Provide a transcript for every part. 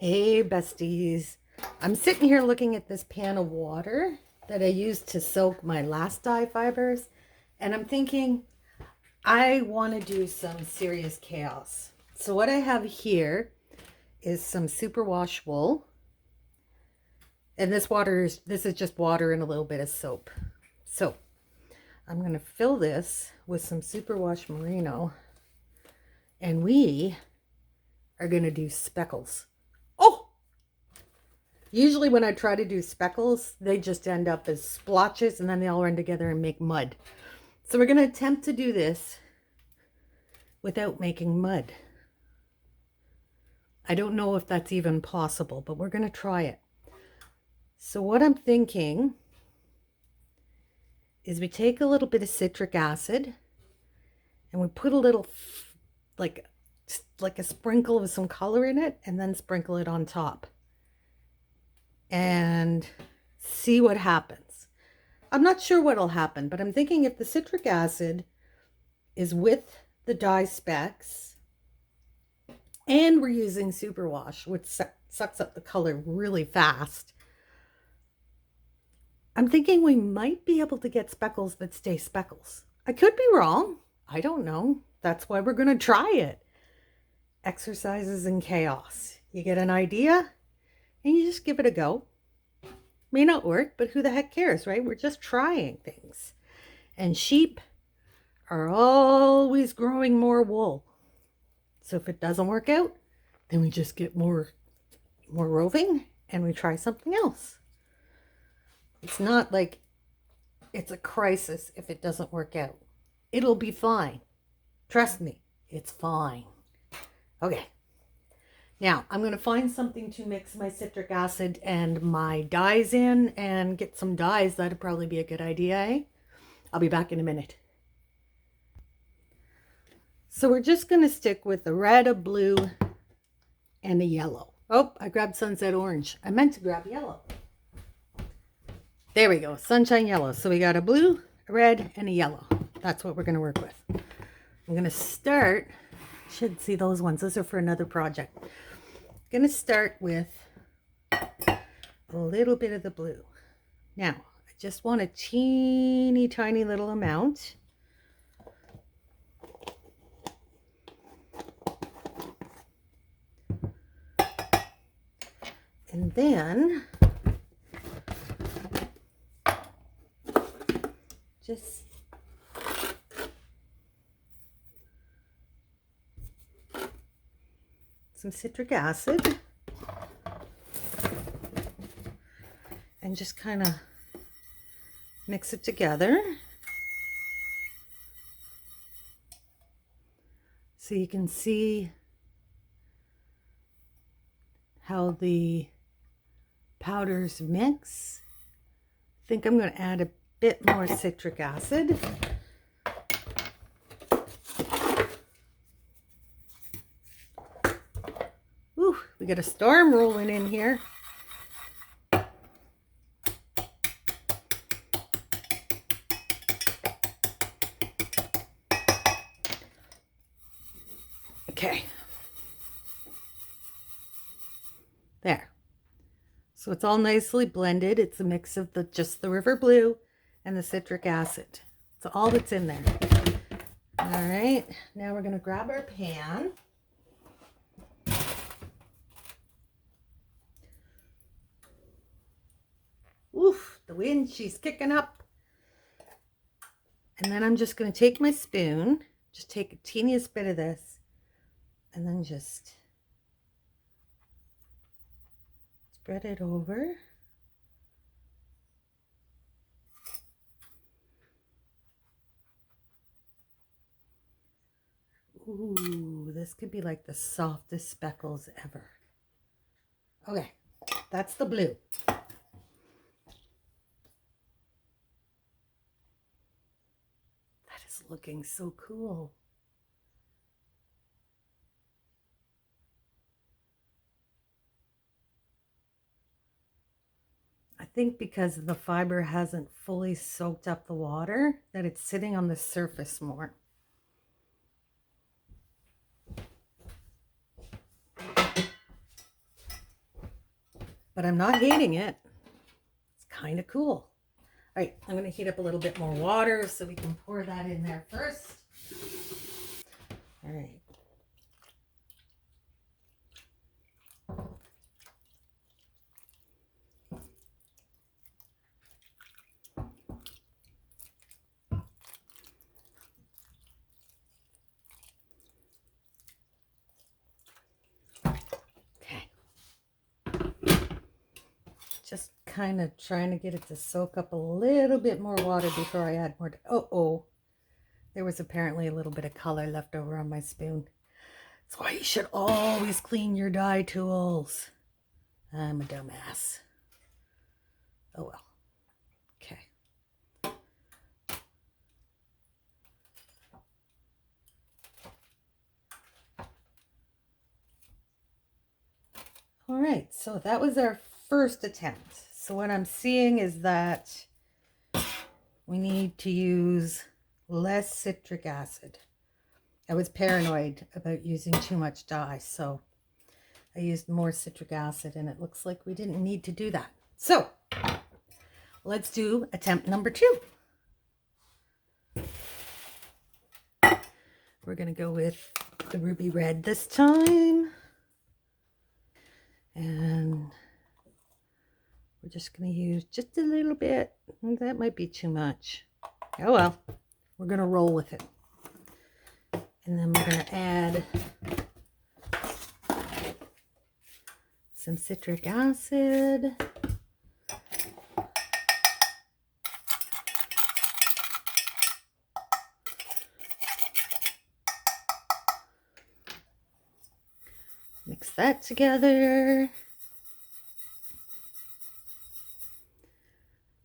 Hey besties, I'm sitting here looking at this pan of water that I used to soak my last dye fibers, and I'm thinking I want to do some serious chaos. So what I have here is some superwash wool, and this is just water and a little bit of soap. So I'm going to fill this with some superwash merino, and we are going to do speckles. Oh! Usually when I try to do speckles, they just end up as splotches and then they all run together and make mud. So we're going to attempt to do this without making mud. I don't know if that's even possible, but we're going to try it. So what I'm thinking is we take a little bit of citric acid and we put a little, like a sprinkle of some color in it, and then sprinkle it on top and see what happens. I'm not sure what'll happen, but I'm thinking if the citric acid is with the dye specks and we're using superwash, which sucks up the color really fast, I'm thinking we might be able to get speckles that stay speckles. I could be wrong. I don't know. That's why we're going to try it. Exercises in chaos. You get an idea and you just give it a go. May not work, but who the heck cares, right? We're just trying things. And sheep are always growing more wool. So if it doesn't work out, then we just get more roving and we try something else. It's not like it's a crisis if it doesn't work out. It'll be fine. Trust me, it's fine. Okay. Now, I'm going to find something to mix my citric acid and my dyes in and get some dyes. That'd probably be a good idea, eh? I'll be back in a minute. So we're just going to stick with a red, a blue, and a yellow. Oh, I grabbed sunset orange. I meant to grab yellow. There we go, sunshine yellow. So we got a blue, a red, and a yellow. That's what we're going to work with. I'm going to start, should see those ones. Those are for another project. I'm going to start with a little bit of the blue. Now, I just want a teeny tiny little amount. And then just some citric acid and just kind of mix it together so you can see how the powders mix. I think I'm going to add a bit more citric acid. Ooh, we got a storm rolling in here. Okay. There. So it's all nicely blended. It's a mix of just the river blue and the citric acid. It's all that's in there. All right, now we're going to grab our pan. Oof, the wind, she's kicking up. And then I'm just going to take my spoon, just take a teeniest bit of this, and then just spread it over. Ooh, this could be like the softest speckles ever. Okay, that's the blue. That is looking so cool. I think because the fiber hasn't fully soaked up the water, that it's sitting on the surface more. but I'm not hating it. It's kind of cool. All right, I'm going to heat up a little bit more water so we can pour that in there first. All right. Okay. Just kind of trying to get it to soak up a little bit more water before I add more. Oh, there was apparently a little bit of color left over on my spoon. That's why you should always clean your dye tools. I'm a dumbass. Oh well. Okay. All right, so that was our first attempt. So what I'm seeing is that we need to use less citric acid. I was paranoid about using too much dye, so I used more citric acid, and it looks like we didn't need to do that. So let's do attempt number 2. We're going to go with the ruby red this time. And we're just going to use just a little bit. That might be too much. Oh well, we're going to roll with it. And then we're going to add some citric acid. Mix that together.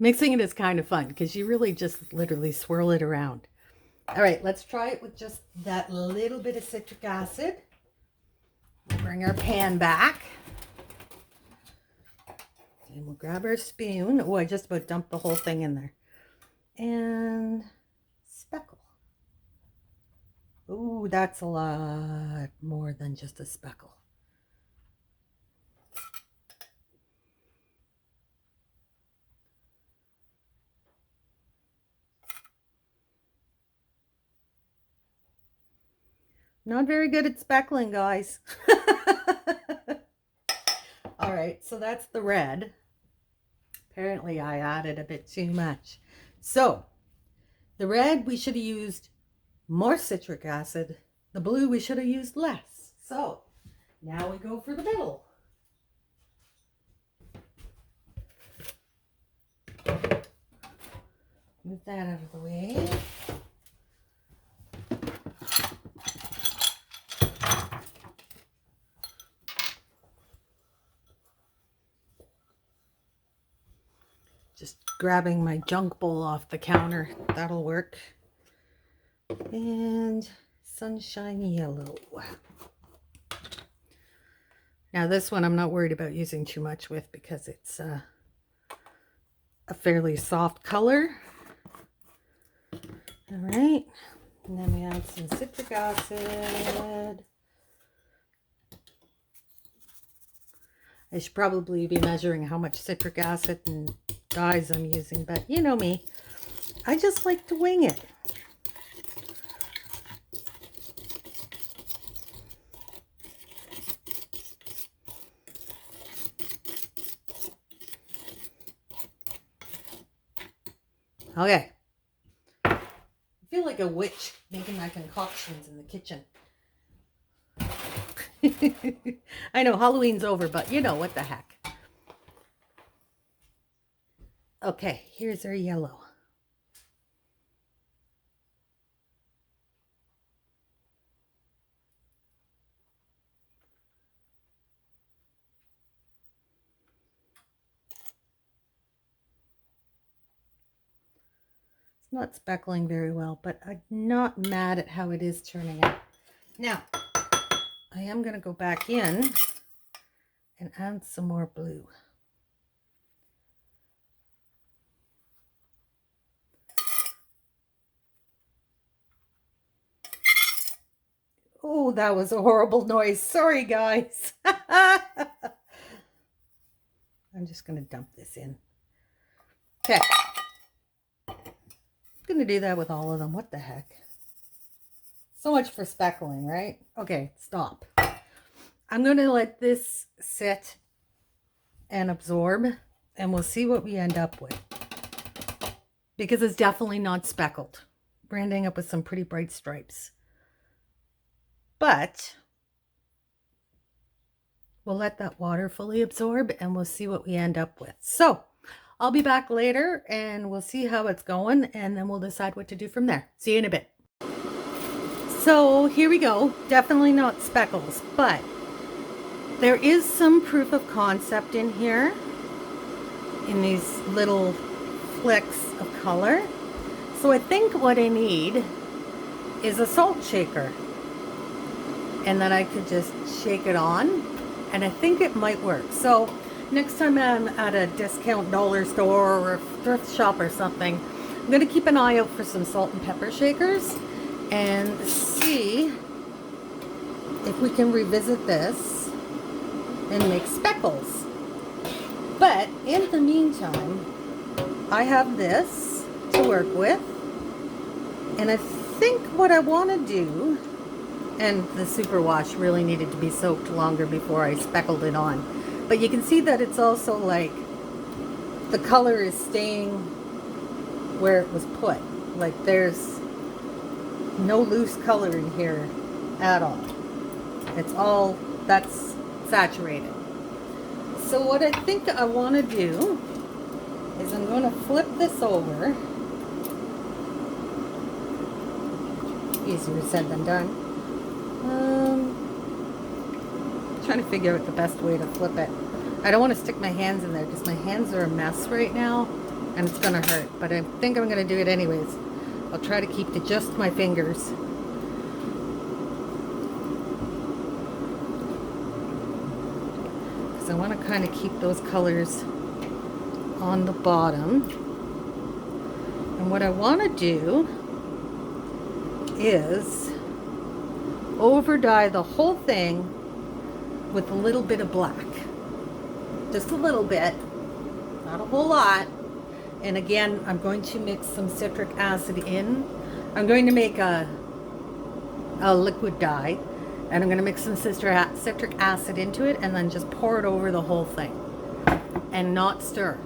Mixing it is kind of fun because you really just literally swirl it around. All right, let's try it with just that little bit of citric acid. We'll bring our pan back. And we'll grab our spoon. Oh, I just about dumped the whole thing in there. And speckle. Oh, that's a lot more than just a speckle. Not very good at speckling, guys. All right, so that's the red. Apparently I added a bit too much. So the red, we should have used more citric acid. The blue, we should have used less. So now we go for the middle. Move that out of the way. Just grabbing my junk bowl off the counter. That'll work. And sunshine yellow. Now this one I'm not worried about using too much with because it's a fairly soft color. All right. And then we add some citric acid. I should probably be measuring how much citric acid and dyes I'm using, but you know me. I just like to wing it. Okay. I feel like a witch making my concoctions in the kitchen. I know Halloween's over, but you know, what the heck. Okay, here's our yellow. It's not speckling very well, but I'm not mad at how it is turning out. Now, I am going to go back in and add some more blue. Oh, that was a horrible noise. Sorry, guys. I'm just going to dump this in. Okay. I'm going to do that with all of them. What the heck? So much for speckling, right? Okay, stop. I'm going to let this sit and absorb, and we'll see what we end up with. Because it's definitely not speckled. We're ending up with some pretty bright stripes. But we'll let that water fully absorb, and we'll see what we end up with. So I'll be back later, and we'll see how it's going, and then we'll decide what to do from there. See you in a bit. So here we go. Definitely not speckles, but there is some proof of concept in here in these little flicks of color. So I think what I need is a salt shaker, and then I could just shake it on, and I think it might work. So next time I'm at a discount dollar store or a thrift shop or something, I'm going to keep an eye out for some salt and pepper shakers and see if we can revisit this and make speckles. But in the meantime, I have this to work with, and I think what I want to do, and the superwash really needed to be soaked longer before I speckled it on, but you can see that it's also like the color is staying where it was put. Like there's no loose color in here at all. It's all, that's saturated. So what I think I want to do is I'm going to flip this over. Easier said than done. Trying to figure out the best way to flip it. I don't want to stick my hands in there because my hands are a mess right now and it's going to hurt. But I think I'm going to do it anyways. I'll try to keep to just my fingers. Because I want to kind of keep those colors on the bottom. And what I want to do is overdye the whole thing with a little bit of black. Just a little bit, not a whole lot. And again, I'm going to mix some citric acid in. I'm going to make a liquid dye, and I'm going to mix some citric acid into it and then just pour it over the whole thing and not stir.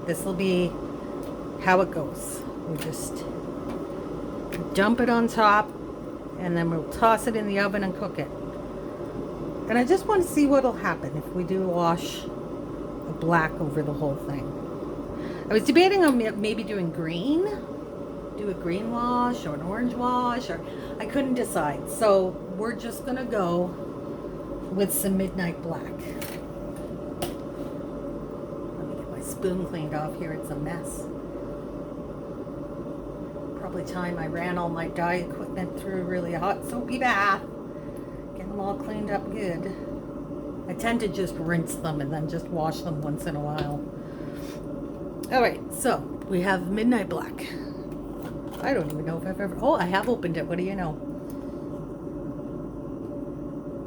This will be how it goes. We just dump it on top, and then we'll toss it in the oven and cook it. And I just want to see what will happen if we do wash a black over the whole thing. I was debating on maybe doing green, do a green wash or an orange wash, or I couldn't decide. So we're just gonna go with some midnight black. Let me get my spoon cleaned off here, it's a mess. Probably time I ran all my dye equipment through a really hot soapy bath. Get them all cleaned up good. I tend to just rinse them and then just wash them once in a while. Alright, so we have midnight black. I don't even know if I've ever... Oh, I have opened it. What do you know?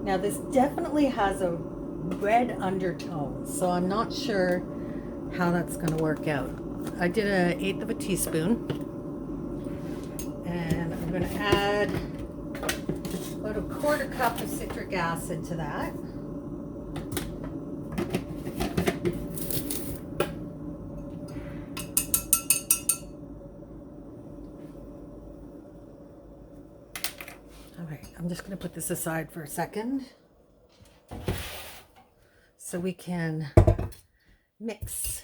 Now this definitely has a red undertone, so I'm not sure how that's going to work out. I did 1/8 of a teaspoon. And I'm going to add about 1/4 cup of citric acid to that. All right, I'm just going to put this aside for a second so we can mix.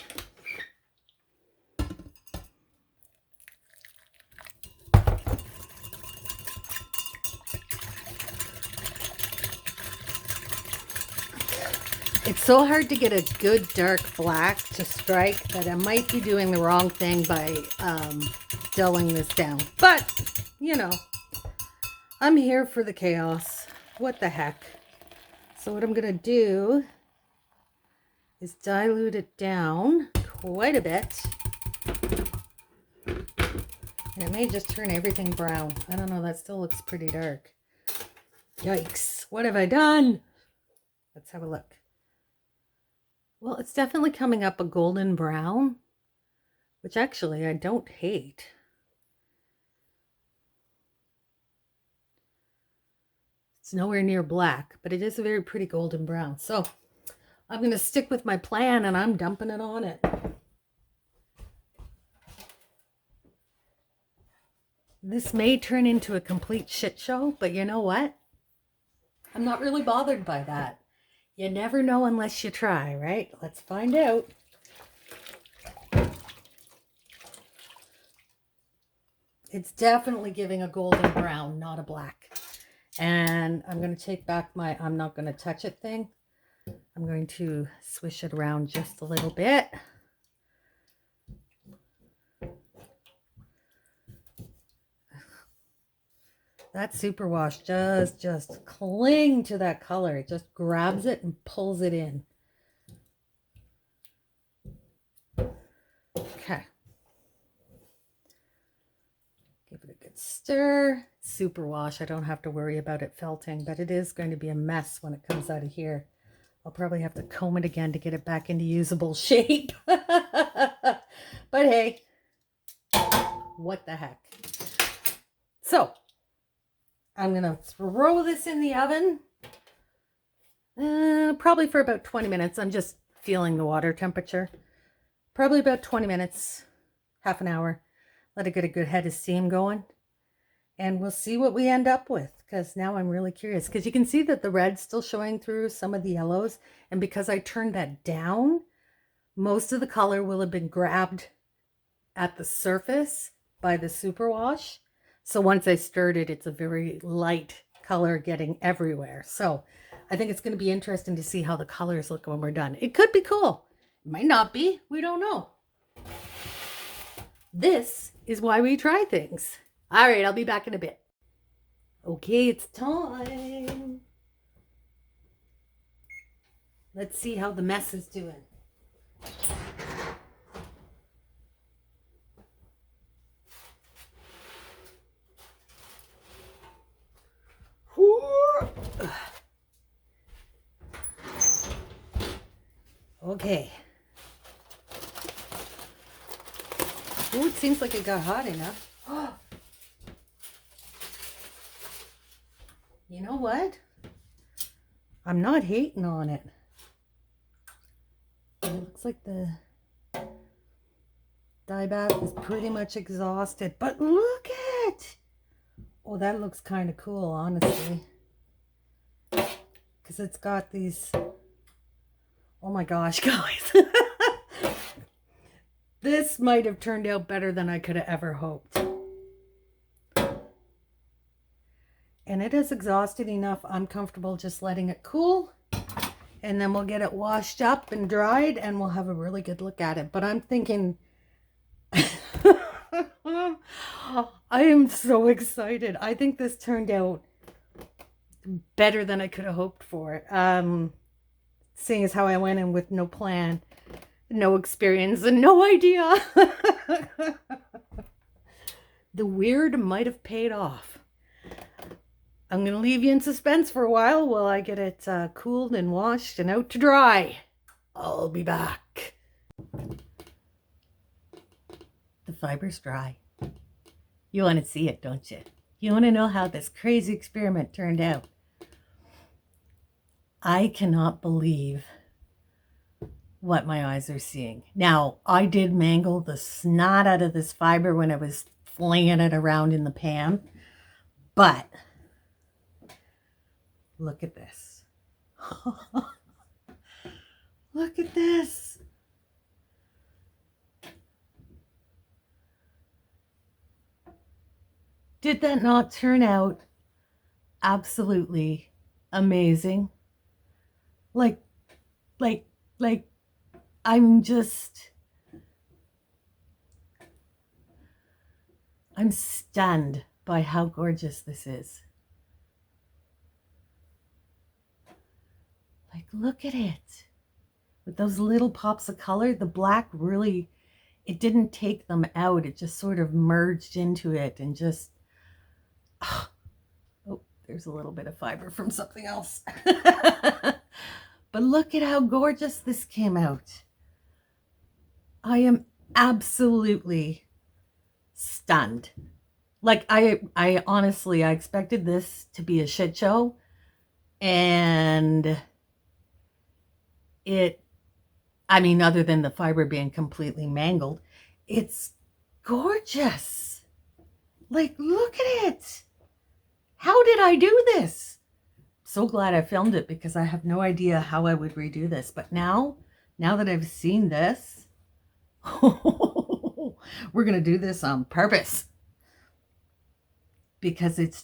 It's so hard to get a good dark black to strike that I might be doing the wrong thing by dulling this down. But, you know, I'm here for the chaos. What the heck? So what I'm going to do is dilute it down quite a bit. And it may just turn everything brown. I don't know, that still looks pretty dark. Yikes. What have I done? Let's have a look. Well, it's definitely coming up a golden brown, which actually I don't hate. It's nowhere near black, but it is a very pretty golden brown. So I'm going to stick with my plan and I'm dumping it on it. This may turn into a complete shit show, but you know what? I'm not really bothered by that. You never know unless you try, right? Let's find out. It's definitely giving a golden brown, not a black. And I'm going to take back my I'm not going to touch it thing. I'm going to swish it around just a little bit. That superwash does just cling to that color. It just grabs it and pulls it in. Okay. Give it a good stir. Superwash. I don't have to worry about it felting, but it is going to be a mess when it comes out of here. I'll probably have to comb it again to get it back into usable shape. But hey, what the heck. So, I'm going to throw this in the oven. Probably for about 20 minutes. I'm just feeling the water temperature. Probably about 20 minutes, half an hour. Let it get a good head of steam going. And we'll see what we end up with. Because now I'm really curious. Because you can see that the red's still showing through some of the yellows. And because I turned that down, most of the color will have been grabbed at the surface by the superwash. So once I stirred it, it's a very light color getting everywhere. So I think it's going to be interesting to see how the colors look when we're done. It could be cool. It might not be. We don't know. This is why we try things. All right, I'll be back in a bit. Okay, it's time. Let's see how the mess is doing. Okay. Oh, it seems like it got hot enough. You know what? I'm not hating on it. It looks like the dye bath is pretty much exhausted. But look at! Oh, that looks kind of cool, honestly. Because it's got these... Oh my gosh, guys. This might have turned out better than I could have ever hoped. And it is exhausted enough. I'm comfortable just letting it cool. And then we'll get it washed up and dried and we'll have a really good look at it. But I'm thinking... I am so excited. I think this turned out better than I could have hoped for. Seeing as how I went in with no plan, no experience, and no idea. The weird might have paid off. I'm going to leave you in suspense for a while I get it cooled and washed and out to dry. I'll be back. The fiber's dry. You want to see it, don't you? You want to know how this crazy experiment turned out. I cannot believe what my eyes are seeing. Now, I did mangle the snot out of this fiber when I was flinging it around in the pan, but look at this. Look at this. Did that not turn out absolutely amazing? Like, I'm stunned by how gorgeous this is. Like, look at it. With those little pops of color, the black really, it didn't take them out. It just sort of merged into it and just, oh, there's a little bit of fiber from something else. But look at how gorgeous this came out. I am absolutely stunned. Like I honestly, I expected this to be a shit show, and I mean, other than the fiber being completely mangled, it's gorgeous. Like, look at it. How did I do this? So glad I filmed it because I have no idea how I would redo this. But now that I've seen this, we're going to do this on purpose. Because it's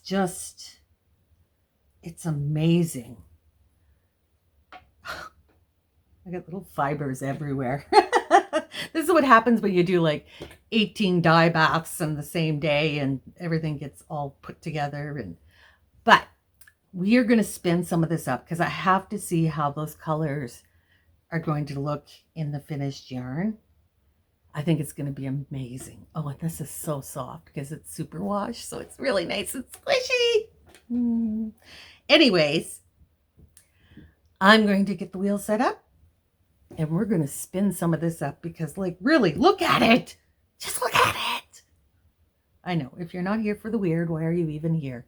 amazing. I got little fibers everywhere. This is what happens when you do like 18 dye baths in the same day and everything gets all put together. But we are going to spin some of this up because I have to see how those colors are going to look in the finished yarn. I think it's going to be amazing. Oh, and this is so soft because it's superwash, so it's really nice and squishy. Anyways, I'm going to get the wheel set up and we're going to spin some of this up because, like, really, look at it. Just look at it. I know, if you're not here for the weird, why are you even here?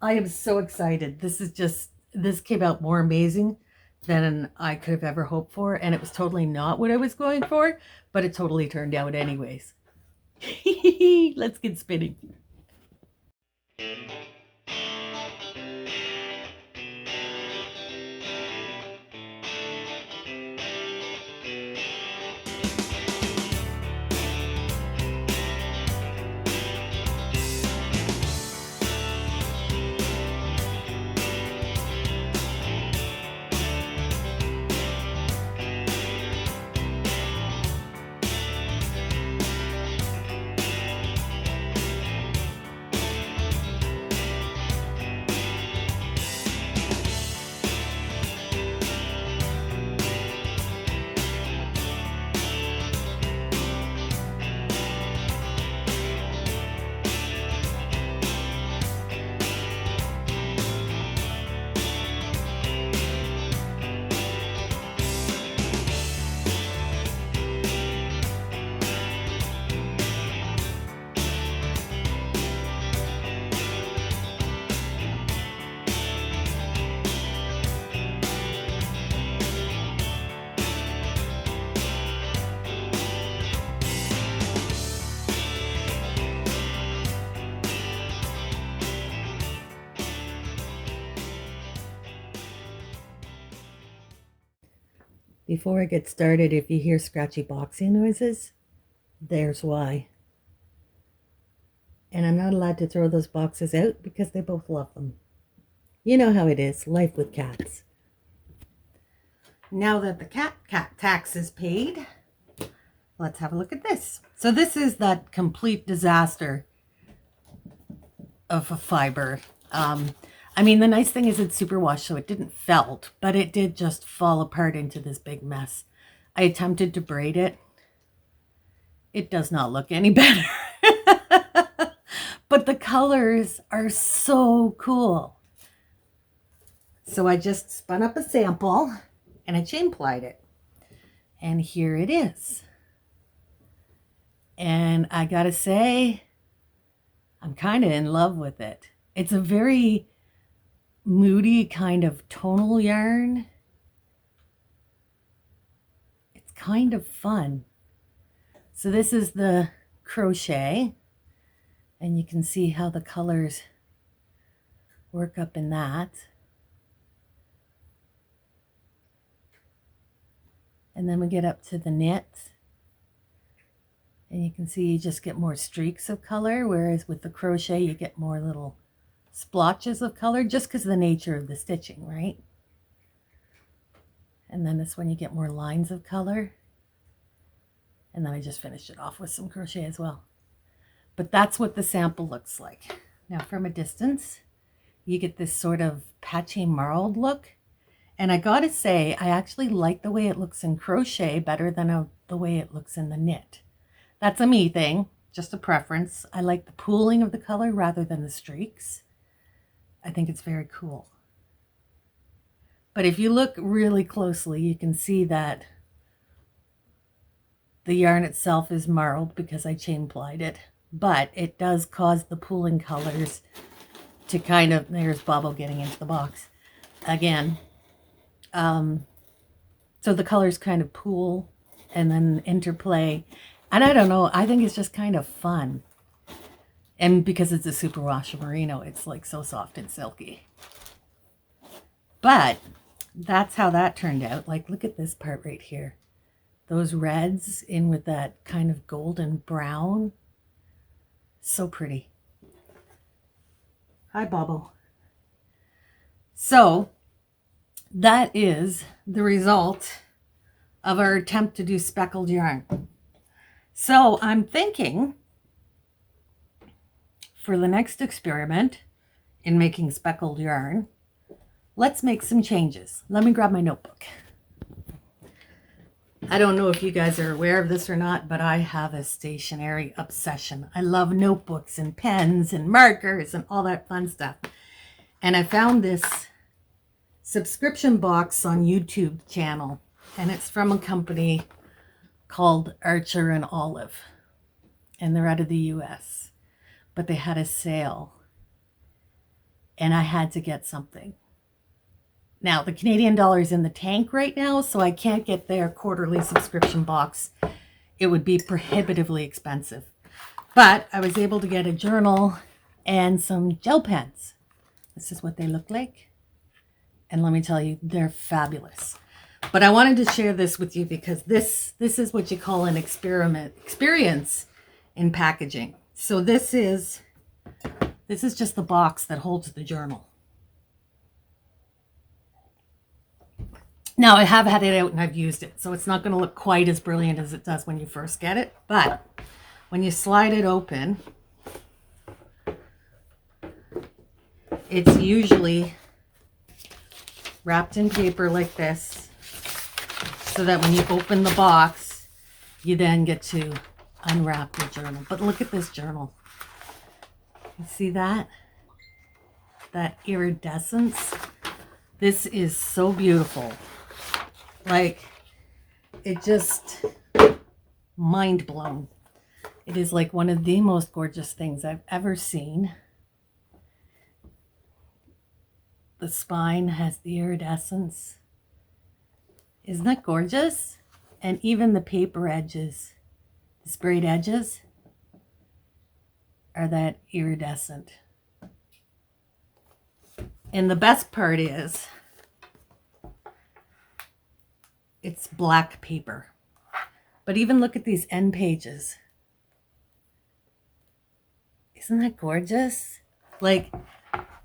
I am so excited. This came out more amazing than I could have ever hoped for. And it was totally not what I was going for, but it totally turned out anyways. Let's get spinning. Before I get started, if you hear scratchy boxing noises, there's why. And I'm not allowed to throw those boxes out because they both love them. You know how it is, life with cats. Now that the cat tax is paid, let's have a look at this. So this is that complete disaster of a fiber. I mean, the nice thing is it's superwash, so it didn't felt, but it did just fall apart into this big mess. I attempted to braid it. It does not look any better. But the colors are so cool. So I just spun up a sample and I chain plied it. And here it is. And I gotta say, I'm kind of in love with it. It's a very moody kind of tonal yarn. It's kind of fun. So this is the crochet, and you can see how the colors work up in that. And then we get up to the knit, and you can see you just get more streaks of color, whereas with the crochet you get more little splotches of color just because of the nature of the stitching, right? And then this one you get more lines of color. And then I just finished it off with some crochet as well. But that's what the sample looks like. Now from a distance, you get this sort of patchy marled look. And I gotta say, I actually like the way it looks in crochet better than the way it looks in the knit. That's a me thing, just a preference. I like the pooling of the color rather than the streaks. I think it's very cool. But if you look really closely, you can see that the yarn itself is marled because I chain plied it, but it does cause the pooling colors to kind of, there's Bobbo getting into the box again. So the colors kind of pool and then interplay. And I don't know, I think it's just kind of fun. And because it's a superwash merino, it's like so soft and silky. But that's how that turned out. Like, look at this part right here. Those reds in with that kind of golden brown. So pretty. Hi, Bobbo. So that is the result of our attempt to do speckled yarn. So I'm thinking for the next experiment in making speckled yarn, let's make some changes. Let me grab my notebook. I don't know if you guys are aware of this or not, but I have a stationery obsession. I love notebooks and pens and markers and all that fun stuff. And I found this subscription box on YouTube channel, and it's from a company called Archer and Olive, and they're out of the US, but they had a sale and I had to get something. Now the Canadian dollar is in the tank right now, so I can't get their quarterly subscription box. It would be prohibitively expensive, but I was able to get a journal and some gel pens. This is what they look like. And let me tell you, they're fabulous. But I wanted to share this with you because this is what you call an experience in packaging. So this is just the box that holds the journal. Now I have had it out and I've used it, so it's not going to look quite as brilliant as it does when you first get it. But when you slide it open, it's usually wrapped in paper like this, so that when you open the box, you then get to unwrap your journal. But look at this journal. You see that? That iridescence? This is so beautiful. Like, it just mind blown. It is like one of the most gorgeous things I've ever seen. The spine has the iridescence. Isn't that gorgeous? And even the paper edges, the sprayed edges, are that iridescent. And the best part is, it's black paper. But even look at these end pages. Isn't that gorgeous? Like,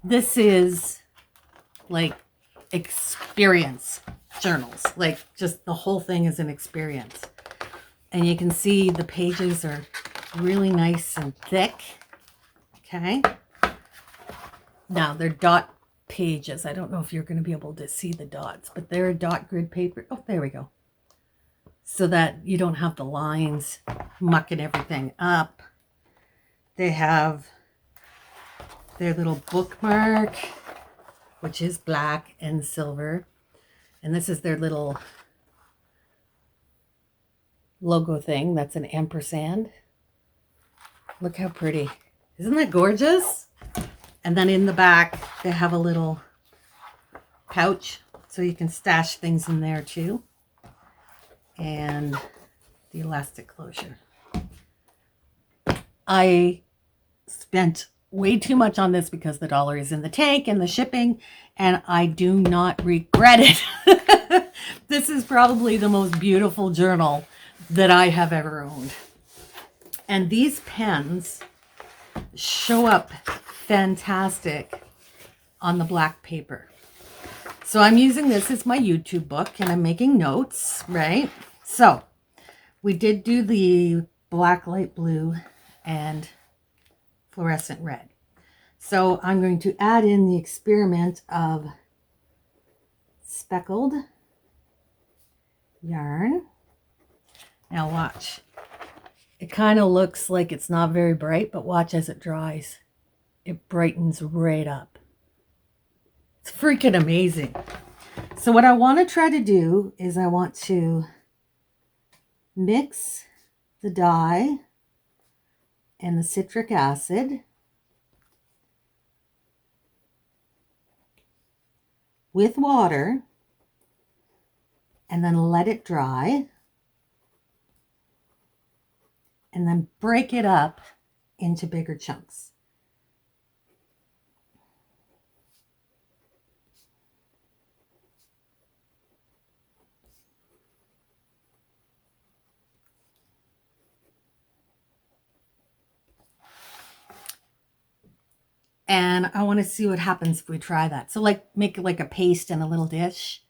this is like experience journals. Like, just the whole thing is an experience. And you can see the pages are really nice and thick. Okay. Now they're dot pages. I don't know if you're going to be able to see the dots, but they're dot grid paper. Oh, there we go. So that you don't have the lines mucking everything up. They have their little bookmark, which is black and silver. And this is their little logo thing. That's an ampersand. Look how pretty. Isn't that gorgeous? And then in the back, they have a little pouch, so you can stash things in there too. And the elastic closure. I spent way too much on this because the dollar is in the tank and the shipping, and I do not regret it. This is probably the most beautiful journal that I have ever owned. And these pens show up fantastic on the black paper. So I'm using this as my YouTube book and I'm making notes, right? So we did do the black, light blue, and fluorescent red. So I'm going to add in the experiment of speckled yarn. Now watch. It kind of looks like it's not very bright, but watch as it dries. It brightens right up. It's freaking amazing. So what I want to try to do is I want to mix the dye and the citric acid with water and then let it dry and then break it up into bigger chunks. And I want to see what happens if we try that. So like make it like a paste in a little dish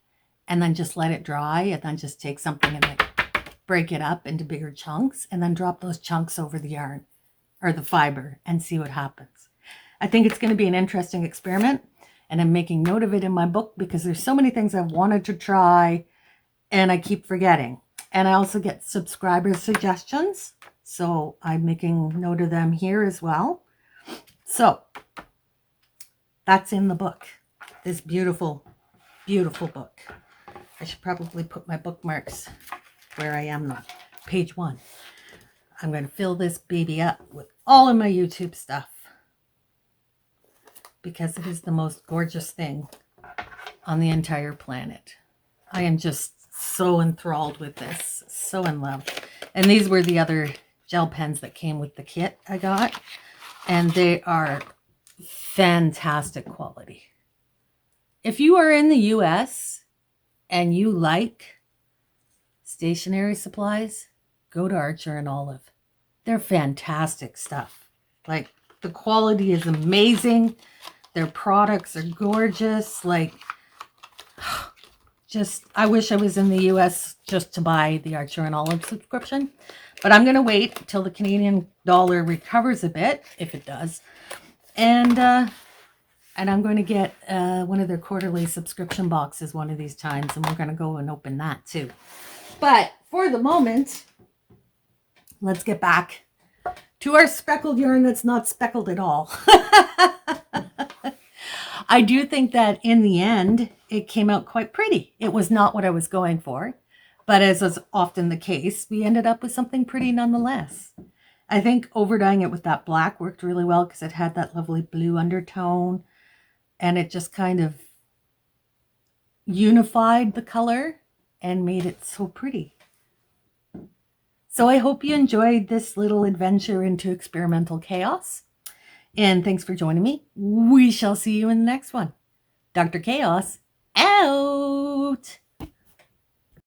and then just let it dry and then just take something and like break it up into bigger chunks and then drop those chunks over the yarn or the fiber and see what happens. I think it's going to be an interesting experiment, and I'm making note of it in my book because there's so many things I've wanted to try and I keep forgetting. And I also get subscriber suggestions, so I'm making note of them here as well. So that's in the book, this beautiful, beautiful book. I should probably put my bookmarks where I am now. Page 1. I'm going to fill this baby up with all of my YouTube stuff because it is the most gorgeous thing on the entire planet. I am just so enthralled with this, so in love. And these were the other gel pens that came with the kit I got, and they are fantastic quality. If you are in the US and you like stationery supplies, go to Archer and Olive. They're fantastic stuff. Like, the quality is amazing. Their products are gorgeous. Like, just, I wish I was in the US just to buy the Archer and Olive subscription. But I'm going to wait till the Canadian dollar recovers a bit, if it does. And I'm going to get one of their quarterly subscription boxes one of these times. And we're going to go and open that too. But for the moment, let's get back to our speckled yarn that's not speckled at all. I do think that in the end, it came out quite pretty. It was not what I was going for, but as is often the case, we ended up with something pretty nonetheless. I think overdyeing it with that black worked really well because it had that lovely blue undertone and it just kind of unified the color and made it so pretty. So I hope you enjoyed this little adventure into experimental chaos. And thanks for joining me. We shall see you in the next one. Dr. Chaos, out!